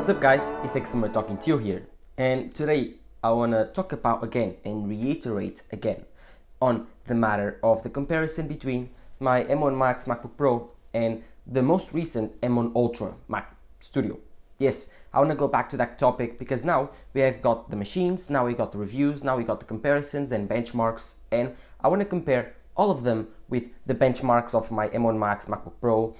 What's up guys, it's Summer talking to you here, and today I want to talk about again and reiterate again on the matter of the comparison between my M1 Max MacBook Pro and the most recent M1 Ultra Mac Studio. Yes, I want to go back to that topic because now we have got the machines, now we got the reviews, now we got the comparisons and benchmarks, and I want to compare all of them with the benchmarks of my M1 Max MacBook Pro,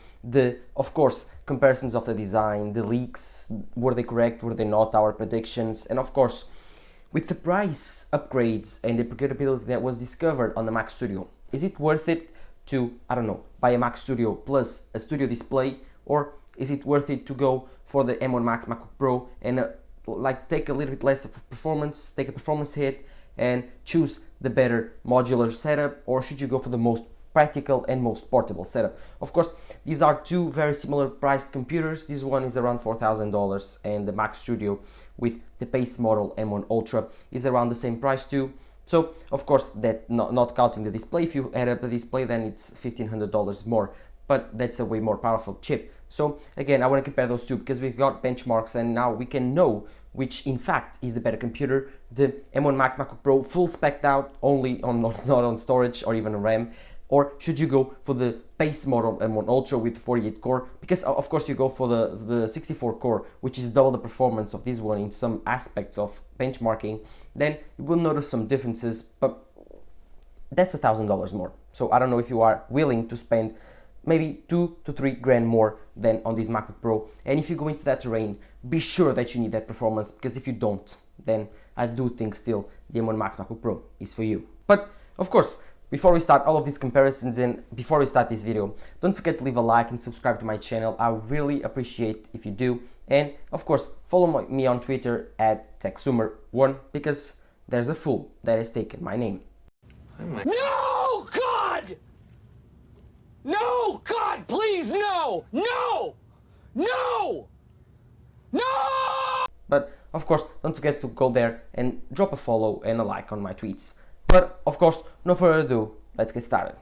of course, comparisons of the design, the leaks, were they correct, were they not, our predictions, and of course, with the price upgrades and the upgradability that was discovered on the Mac Studio, is it worth it to, I don't know, buy a Mac Studio plus a Studio display, or is it worth it to go for the M1 Max MacBook Pro and take a little bit less of performance, take a performance hit, and choose the better modular setup, or should you go for the most practical and most portable setup? Of course, these are two very similar priced computers. This one is around $4,000 and the Mac Studio with the base model M1 Ultra is around the same price too. So of course, that not counting the display, if you add up the display then it's $1,500 more, but that's a way more powerful chip. So again, I want to compare those two because we've got benchmarks and now we can know which in fact is the better computer, the M1 Max MacBook Pro full spec'd out, only on not on storage or even RAM, or should you go for the base model M1 Ultra with 48 core, because of course you go for the 64 core, which is double the performance of this one in some aspects of benchmarking, then you will notice some differences, but that's $1,000 more. So I don't know if you are willing to spend maybe 2 to 3 grand more than on this MacBook Pro. And if you go into that terrain, be sure that you need that performance, because if you don't, then I do think still the M1 Max MacBook Pro is for you. But of course, before we start all of these comparisons and before we start this video, don't forget to leave a like and subscribe to my channel. I really appreciate if you do. And of course, follow me on Twitter at TechSummer1, because there's a fool that has taken my name. No, God! No, God, please, no! No! No! No! But of course, don't forget to go there and drop a follow and a like on my tweets. But of course, no further ado, let's get started.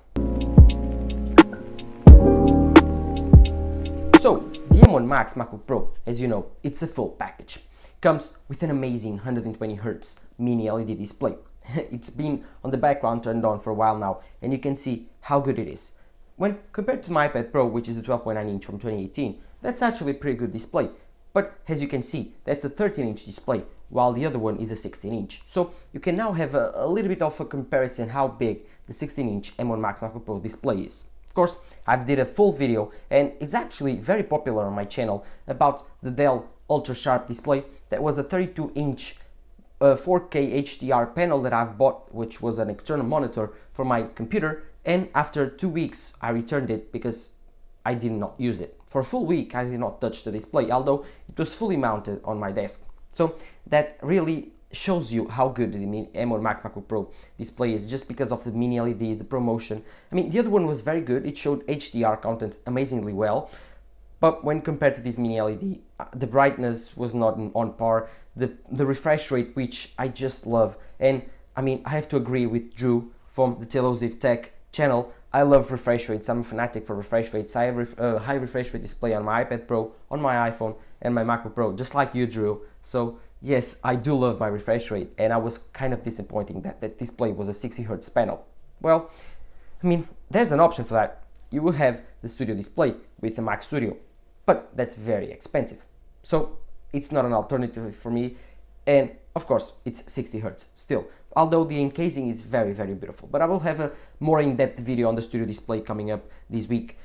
So, the M1 Max MacBook Pro, as you know, it's a full package. Comes with an amazing 120Hz mini LED display. It's been on the background turned on for a while now, and you can see how good it is. When compared to my iPad Pro, which is a 12.9 inch from 2018, that's actually a pretty good display. But as you can see, that's a 13-inch display, while the other one is a 16-inch. So you can now have a little bit of a comparison how big the 16-inch M1 Max MacBook Pro display is. Of course, I did a full video, and it's actually very popular on my channel, about the Dell Ultra Sharp display. That was a 32-inch 4K HDR panel that I've bought, which was an external monitor for my computer, and after 2 weeks I returned it because I did not use it. For a full week I did not touch the display, although it was fully mounted on my desk. So that really shows you how good the M1 Max MacBook Pro display is, just because of the mini LED, the promotion. I mean, the other one was very good, it showed HDR content amazingly well, but when compared to this mini LED, the brightness was not on par, the refresh rate, which I just love. And I mean, I have to agree with Drew from the Telosive Tech channel. I love refresh rates, I'm a fanatic for refresh rates. I have a high refresh rate display on my iPad Pro, on my iPhone, and my MacBook Pro, just like you, Drew. So yes, I do love my refresh rate, and I was kind of disappointing that that display was a 60Hz panel. Well, I mean, there's an option for that. You will have the Studio display with the Mac Studio, but that's very expensive. So it's not an alternative for me, and of course it's 60Hz still, although the encasing is very, very beautiful. But I will have a more in-depth video on the Studio display coming up this week.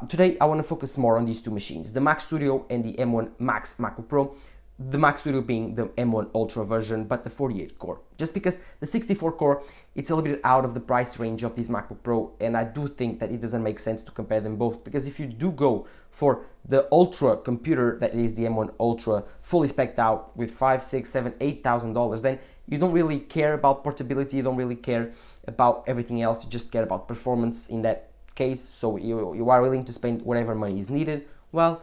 Today I want to focus more on these two machines, the Mac Studio and the M1 Max MacBook Pro. The Mac Studio being the M1 Ultra version, but the 48 core. Just because the 64 core, it's a little bit out of the price range of this MacBook Pro, and I do think that it doesn't make sense to compare them both, because if you do go for the Ultra computer, that is the M1 Ultra, fully spec'd out with $5,000, $6,000, $7,000, $8,000, then you don't really care about portability, you don't really care about everything else, you just care about performance in that case, so you are willing to spend whatever money is needed. Well,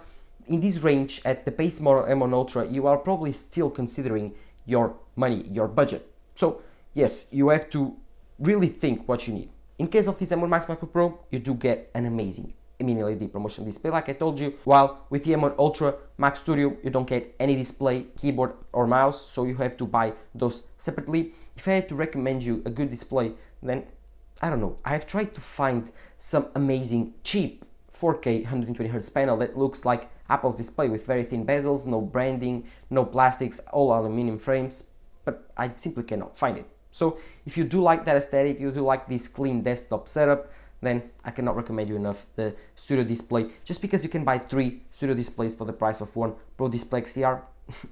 in this range, at the base model M1 Ultra, you are probably still considering your money, your budget. So yes, you have to really think what you need. In case of this M1 Max MacBook Pro, you do get an amazing mini LED promotion display like I told you, while with the M1 Ultra Mac Studio you don't get any display, keyboard or mouse, so you have to buy those separately. If I had to recommend you a good display, then I don't know, I have tried to find some amazing cheap 4K 120Hz panel that looks like Apple's display with very thin bezels, no branding, no plastics, all aluminum frames, but I simply cannot find it. So if you do like that aesthetic, you do like this clean desktop setup, then I cannot recommend you enough the Studio Display, just because you can buy 3 Studio Displays for the price of one Pro Display XDR.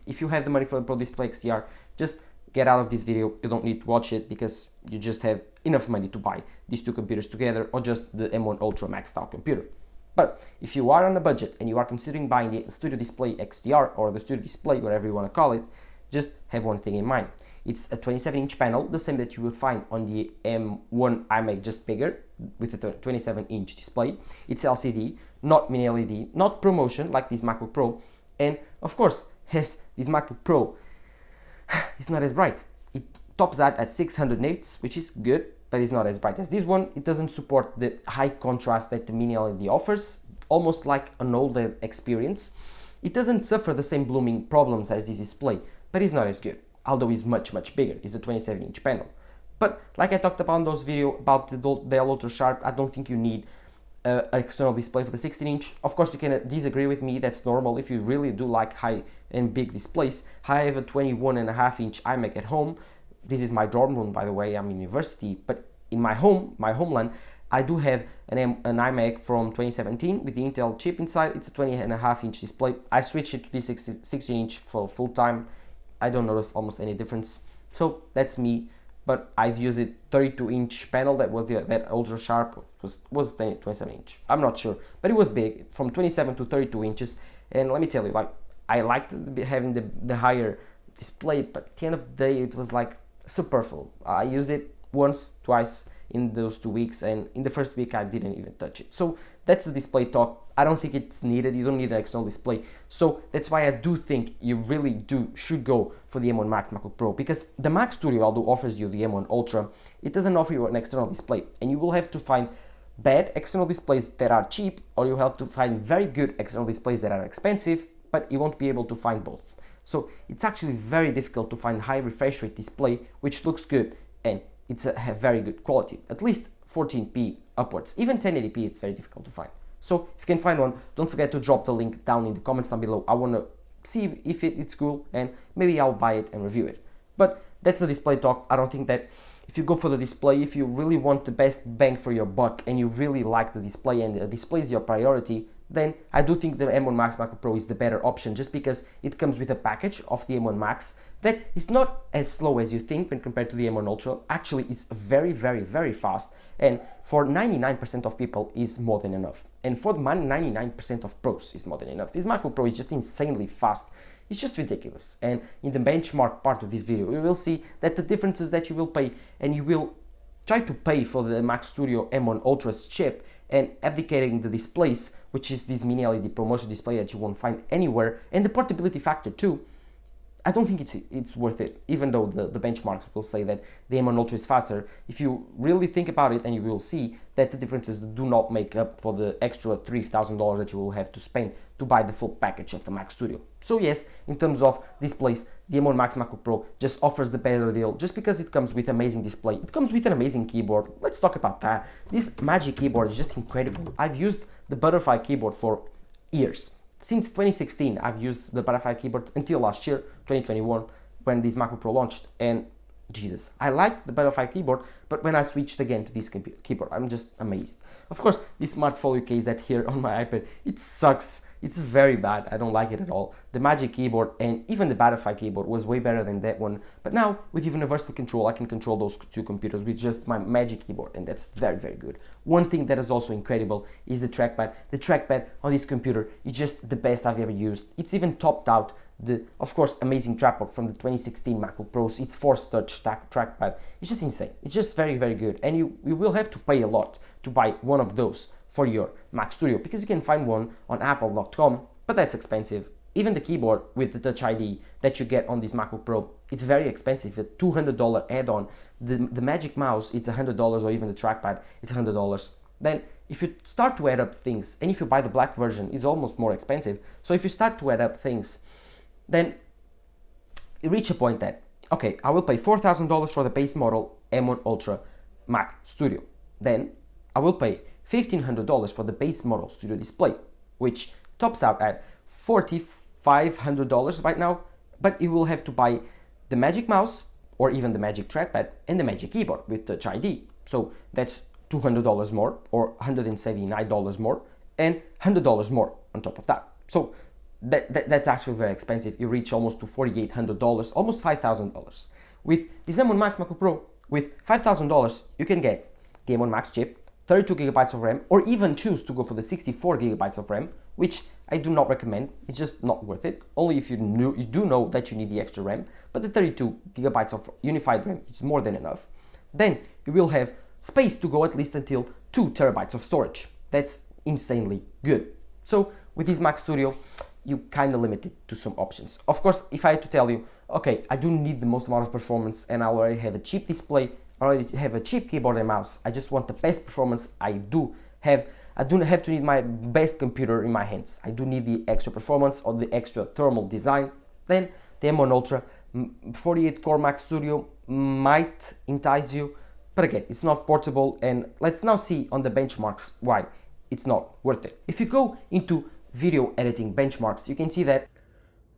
If you have the money for the Pro Display XDR, just get out of this video. You don't need to watch it because you just have enough money to buy these two computers together, or just the M1 Ultra Max style computer. But if you are on a budget and you are considering buying the Studio Display XDR or the Studio Display, whatever you want to call it, just have one thing in mind. It's a 27-inch panel, the same that you would find on the M1 iMac, just bigger, with a 27-inch display. It's LCD, not mini LED, not ProMotion like this MacBook Pro, and of course, has this MacBook Pro, it's not as bright. It tops out at 600 nits, which is good, but it's not as bright as this one. It doesn't support the high contrast that the mini LED offers, almost like an OLED experience. It doesn't suffer the same blooming problems as this display, but it's not as good, although it's much bigger. It's a 27-inch panel. But like I talked about in those videos about the Dell Ultra Sharp, I don't think you need an external display for the 16-inch. Of course, you can disagree with me, that's normal if you really do like high and big displays. I have a 21.5-inch iMac at home. This is my dorm room, by the way, I'm in university, but in my homeland, I do have an iMac from 2017 with the Intel chip inside. It's a 20.5-inch display. I switched it to this 16-inch for full time. I don't notice almost any difference. So that's me, but I've used it 32-inch panel. That was that Ultra Sharp was 27-inch. I'm not sure, but it was big, from 27 to 32 inches. And let me tell you, like, I liked having the higher display, but at the end of the day, it was like superfluous. I used it once, twice in those 2 weeks, and in the first week I didn't even touch it. So that's the display talk. I don't think it's needed. You don't need an external display. So that's why I do think you really should go for the M1 Max MacBook Pro, because the Mac Studio, although offers you the M1 Ultra, it doesn't offer you an external display, and you will have to find bad external displays that are cheap, or you have to find very good external displays that are expensive, but you won't be able to find both. So it's actually very difficult to find high refresh rate display which looks good and it's a very good quality, at least 14p upwards. Even 1080p it's very difficult to find. So if you can find one, don't forget to drop the link down in the comments down below. I want to see if it's cool, and maybe I'll buy it and review it. But that's the display talk. I don't think that if you go for the display, if you really want the best bang for your buck and you really like the display and the display is your priority, then I do think the M1 Max MacBook Pro is the better option, just because it comes with a package of the M1 Max that is not as slow as you think when compared to the M1 Ultra. Actually, it's very fast, and for 99% of people is more than enough. And for the 99% of pros is more than enough. This MacBook Pro is just insanely fast. It's just ridiculous. And in the benchmark part of this video, you will see that the differences that you will pay, and you will try to pay for the Mac Studio M1 Ultra's chip and abdicating the displays, which is this mini LED promotion display that you won't find anywhere, and the portability factor too. I don't think it's worth it, even though the benchmarks will say that the M1 Ultra is faster. If you really think about it, and you will see that the differences do not make up for the extra $3,000 that you will have to spend to buy the full package of the Mac Studio. So yes, in terms of displays, the M1 Max MacBook Pro just offers the better deal, just because it comes with amazing display. It comes with an amazing keyboard. Let's talk about that. This Magic keyboard is just incredible. I've used the Butterfly keyboard for years. Since 2016, I've used the Butterfly keyboard until last year, 2021, when this MacBook Pro launched, and Jesus, I liked the Butterfly keyboard, but when I switched again to this keyboard, I'm just amazed. Of course, this smart folio case that here on my iPad, it sucks. It's very bad. I don't like it at all. The Magic keyboard and even the Butterfly keyboard was way better than that one. But now with universal control, I can control those two computers with just my Magic keyboard, and that's very good. One thing that is also incredible is the trackpad. The trackpad on this computer is just the best I've ever used. It's even topped out the, of course, amazing trackpad from the 2016 MacBook Pros. It's Force Touch trackpad. It's just insane. It's just very good, and you will have to pay a lot to buy one of those for your Mac Studio, because you can find one on apple.com, but that's expensive. Even the keyboard with the Touch ID that you get on this MacBook Pro, it's very expensive, a $200 add-on. The Magic mouse, it's $100, or even the trackpad, it's $100. Then if you start to add up things, and if you buy the black version, it's almost more expensive. So if you start to add up things, then you reach a point that, okay, I will pay $4,000 for the base model M1 Ultra Mac Studio. Then I will pay $1,500 for the base model Studio Display, which tops out at $4,500 right now, but you will have to buy the Magic Mouse or even the Magic Trackpad and the Magic Keyboard with Touch ID. So that's $200 more or $179 more and $100 more on top of that. So that's actually very expensive. You reach almost to $4,800, almost $5,000. With this M1 Max MacBook Pro, with $5,000, you can get the M1 Max chip, 32 gigabytes of RAM, or even choose to go for the 64 gigabytes of RAM, which I do not recommend. It's just not worth it. Only if you do know that you need the extra RAM, but the 32 gigabytes of unified RAM is more than enough. Then you will have space to go at least until 2 terabytes of storage. That's insanely good. So with this Mac Studio, you kind of limit it to some options. Of course, if I had to tell you, okay, I do need the most amount of performance and I already have a cheap display, I already have a cheap keyboard and mouse, I just want the best performance, I do not have to need my best computer in my hands. I do need the extra performance or the extra thermal design. Then the M1 Ultra 48 core Mac Studio might entice you, but again, it's not portable, and let's now see on the benchmarks why it's not worth it. If you go into video editing benchmarks, you can see that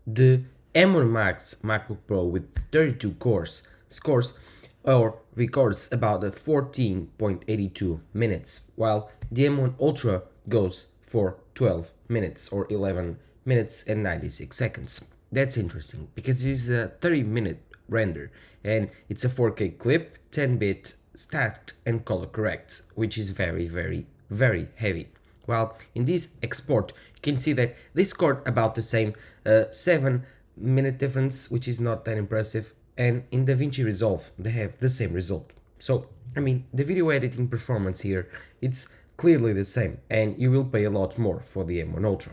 the M1 Max MacBook Pro with 32 cores scores or records about 14.82 minutes, while the M1 Ultra goes for 12 minutes or 11 minutes and 96 seconds. That's interesting because it's a 30-minute render and it's a 4K clip, 10-bit stacked and color correct, which is very, very, very heavy. While in this export, you can see that they scored about the same 7-minute difference, which is not that impressive. And in DaVinci Resolve, they have the same result. So, I mean, the video editing performance here, it's clearly the same, and you will pay a lot more for the M1 Ultra.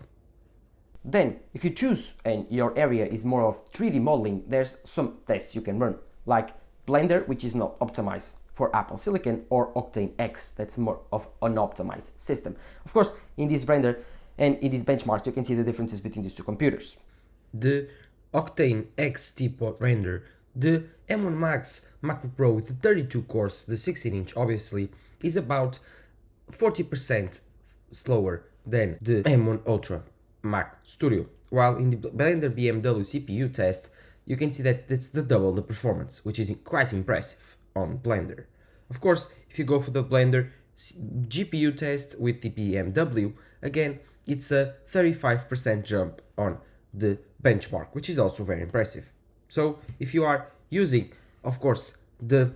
Then, if you choose and your area is more of 3D modeling, there's some tests you can run, like Blender, which is not optimized for Apple Silicon, or Octane X, that's more of an optimized system. Of course, in this render and in these benchmarks, you can see the differences between these two computers. The Octane X T-Pod render, the M1 Max MacBook Pro with the 32 cores, the 16-inch obviously, is about 40% slower than the M1 Ultra Mac Studio. While in the Blender BMW CPU test, you can see that it's double the performance, which is quite impressive on Blender. Of course, if you go for the Blender GPU test with the BMW, again, it's a 35% jump on the benchmark, which is also very impressive. So if you are using, of course, the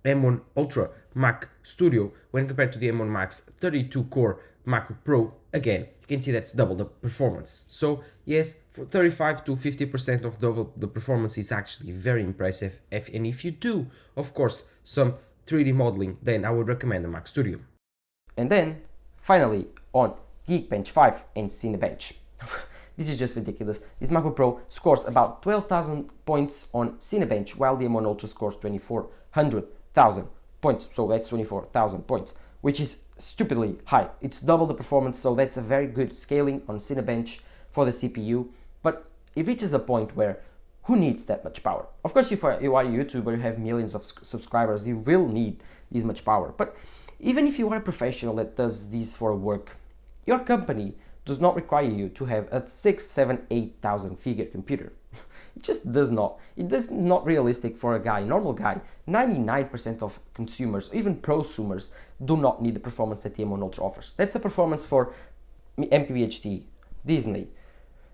M1 Ultra Mac Studio when compared to the M1 Max 32-core MacBook Pro, again, you can see that's double the performance. So yes, for 35 to 50% of double the performance is actually very impressive. And if you do, of course, some 3D modeling, then I would recommend the Mac Studio. And then, finally, on Geekbench 5 and Cinebench. This is just ridiculous. This MacBook Pro scores about 12,000 points on Cinebench, while the M1 Ultra scores 24,000 points. So that's 24,000 points, which is stupidly high. It's double the performance, so that's a very good scaling on Cinebench for the CPU. But it reaches a point where who needs that much power? Of course, if you are a YouTuber, you have millions of subscribers, you will need this much power. But even if you are a professional that does this for work, your company does not require you to have a 6, 7, 8,000 figure computer. It just does not. It is not realistic for a guy, normal guy. 99% of consumers, even prosumers, do not need the performance that the M1 Ultra offers. That's a performance for MKBHD, Disney,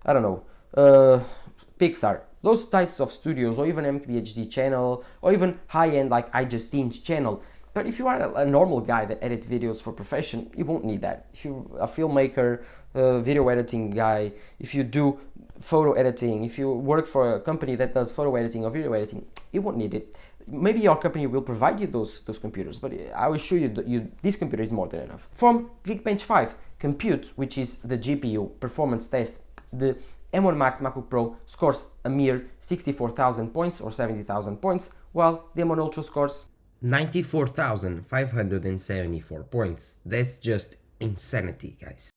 I don't know, Pixar, those types of studios, or even MKBHD channel, or even high-end like iJustine's channel. But if you are a normal guy that edits videos for profession, you won't need that. If you're a filmmaker, video editing guy, if you do photo editing, if you work for a company that does photo editing or video editing, you won't need it. Maybe your company will provide you those computers, but I will assure you this computer is more than enough. From Geekbench 5 Compute, which is the GPU performance test, the M1 Max MacBook Pro scores a mere 64,000 points or 70,000 points, while the M1 Ultra scores 94,574 points. That's just insanity, guys.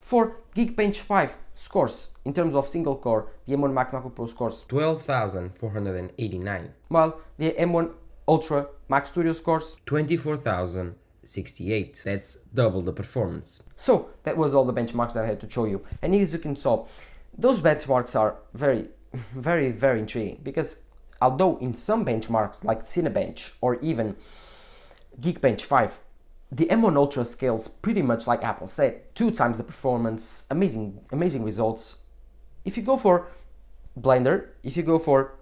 For Geekbench 5 scores, in terms of single core, the M1 Max MacBook Pro scores 12,489, while the M1 Ultra Mac Studio scores 24,068. That's double the performance. So that was all the benchmarks that I had to show you. And as you can see, those benchmarks are very, very intriguing, because although in some benchmarks like Cinebench or even Geekbench 5, the M1 Ultra scales pretty much like Apple said, 2 times the performance, amazing results. If you go for Blender, if you go for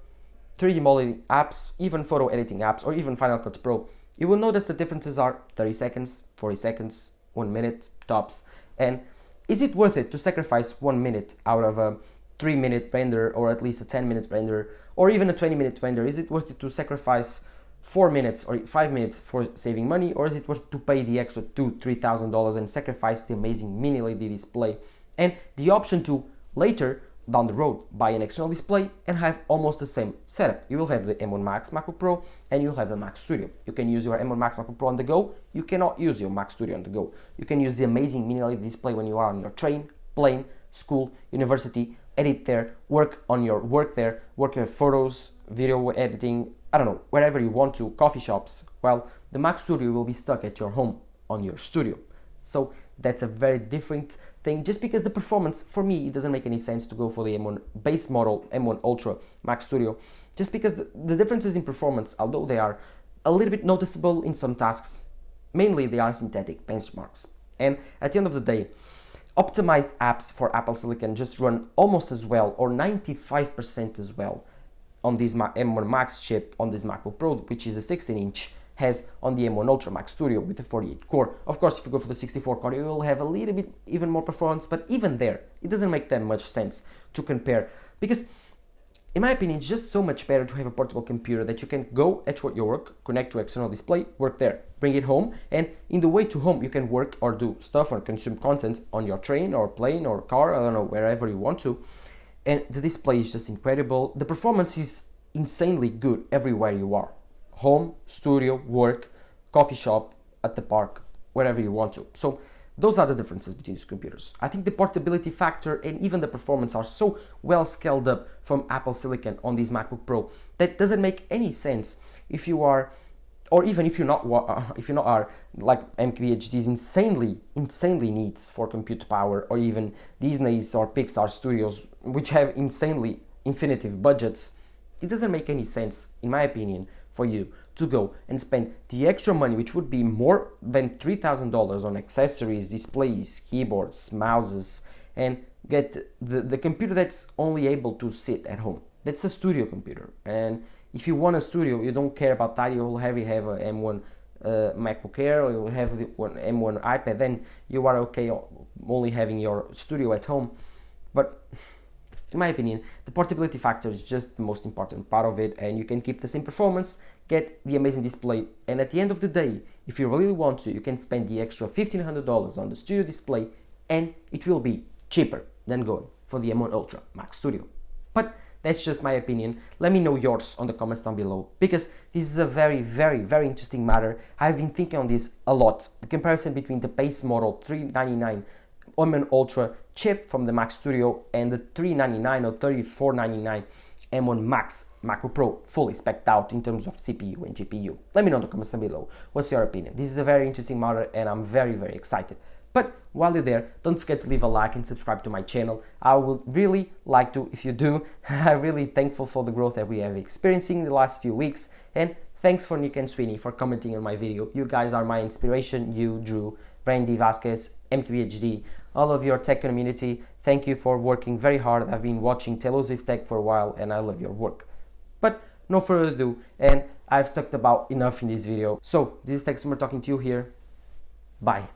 3D modeling apps, even photo editing apps, or even Final Cut Pro, you will notice the differences are 30 seconds, 40 seconds, 1 minute tops. And is it worth it to sacrifice 1 minute out of a 3-minute render, or at least a 10-minute render, or even a 20-minute render? Is it worth it to sacrifice 4 minutes or 5 minutes for saving money, or is it worth to pay the extra $2,000-$3,000 and sacrifice the amazing mini LED display and the option to later down the road buy an external display and have almost the same setup? You will have the M1 Max MacBook Pro and you'll have the Mac Studio. You can use your M1 Max MacBook Pro on the go. You cannot use your Mac Studio on the go. You can use the amazing mini LED display when you are on your train, plane, school, university, edit there, work on your work there, work your photos, video editing, I don't know, wherever you want to, coffee shops. Well, the Mac Studio will be stuck at your home on your studio. So that's a very different thing, just because the performance, for me, it doesn't make any sense to go for the M1 base model, M1 Ultra Mac Studio, just because the differences in performance, although they are a little bit noticeable in some tasks, mainly they are synthetic benchmarks. And at the end of the day, optimized apps for Apple Silicon just run almost as well, or 95% as well, on this M1 Max chip on this MacBook Pro, which is a 16-inch, has on the M1 Ultra Max Studio with the 48 core. Of course, if you go for the 64 core, you will have a little bit even more performance, but even there, it doesn't make that much sense to compare, because in my opinion, it's just so much better to have a portable computer that you can go at your work, connect to external display, work there, bring it home, and in the way to home, you can work or do stuff or consume content on your train or plane or car, I don't know, wherever you want to. And the display is just incredible. The performance is insanely good everywhere you are. Home, studio, work, coffee shop, at the park, wherever you want to. So those are the differences between these computers. I think the portability factor and even the performance are so well scaled up from Apple Silicon on this MacBook Pro that doesn't make any sense if you are, or even if you not are like MKBHD's insanely needs for compute power, or even Disney's or Pixar studios, which have insanely infinitive budgets. It doesn't make any sense, in my opinion, for you to go and spend the extra money, which would be more than $3,000 on accessories, displays, keyboards, mouses, and get the computer that's only able to sit at home. That's a studio computer. And if you want a studio, you don't care about that, you'll have a M1 MacBook Air, or you'll have the M1 iPad, then you are okay only having your studio at home. But in my opinion, the portability factor is just the most important part of it, and you can keep the same performance, get the amazing display, and at the end of the day, if you really want to, you can spend the extra $1,500 on the studio display, and it will be cheaper than going for the M1 Ultra Mac Studio. But that's just my opinion. Let me know yours on the comments down below, because this is a very interesting matter. I've been thinking on this a lot. The comparison between the base model $399 M1 Ultra chip from the Mac Studio and the $399 or $34.99 M1 Max MacBook Pro fully spec'd out in terms of CPU and GPU. Let me know in the comments down below. What's your opinion? This is a very interesting matter and I'm very excited. But while you're there, don't forget to leave a like and subscribe to my channel. I would really like to if you do. I'm really thankful for the growth that we have experiencing in the last few weeks. And thanks for Nick and Sweeney for commenting on my video. You guys are my inspiration. You, Drew, Randy Vasquez, MKBHD, all of your tech community. Thank you for working very hard. I've been watching Telusive Tech for a while and I love your work. But no further ado, and I've talked about enough in this video. So this is Tech Summer talking to you here. Bye.